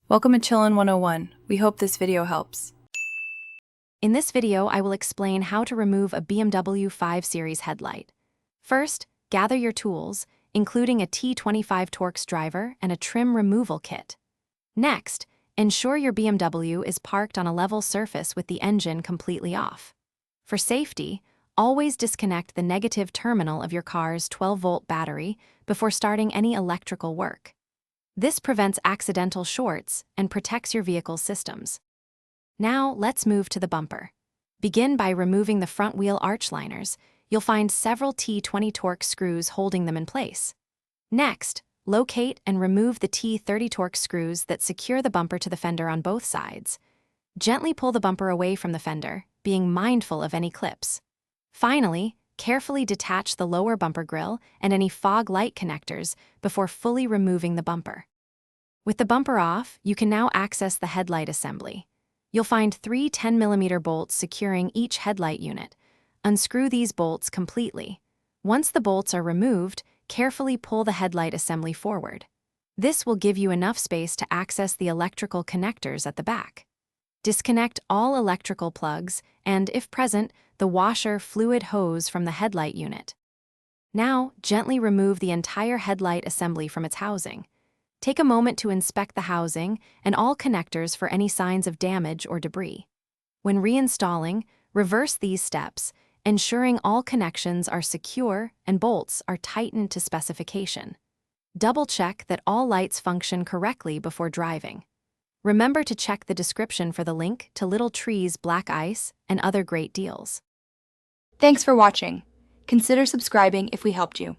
Welcome to Chillin' 101. We hope this video helps. In this video, I will explain how to remove a BMW 5 Series headlight. First, gather your tools, including a T25 Torx driver and a trim removal kit. Next, ensure your BMW is parked on a level surface with the engine completely off. For safety, always disconnect the negative terminal of your car's 12-volt battery before starting any electrical work. This prevents accidental shorts and protects your vehicle's systems. Now, let's move to the bumper. Begin by removing the front wheel arch liners. You'll find several T20 Torx screws holding them in place. Next, locate and remove the T30 Torx screws that secure the bumper to the fender on both sides. Gently pull the bumper away from the fender, being mindful of any clips. Finally, carefully detach the lower bumper grille and any fog light connectors before fully removing the bumper. With the bumper off, you can now access the headlight assembly. You'll find 3 10mm bolts securing each headlight unit. Unscrew these bolts completely. Once the bolts are removed, carefully pull the headlight assembly forward. This will give you enough space to access the electrical connectors at the back. Disconnect all electrical plugs and, if present, the washer fluid hose from the headlight unit. Now, gently remove the entire headlight assembly from its housing. Take a moment to inspect the housing and all connectors for any signs of damage or debris. When reinstalling, reverse these steps, ensuring all connections are secure and bolts are tightened to specification. Double-check that all lights function correctly before driving. Remember to check the description for the link to Little Tree's black ice and other great deals. Thanks for watching. Consider subscribing if we helped you.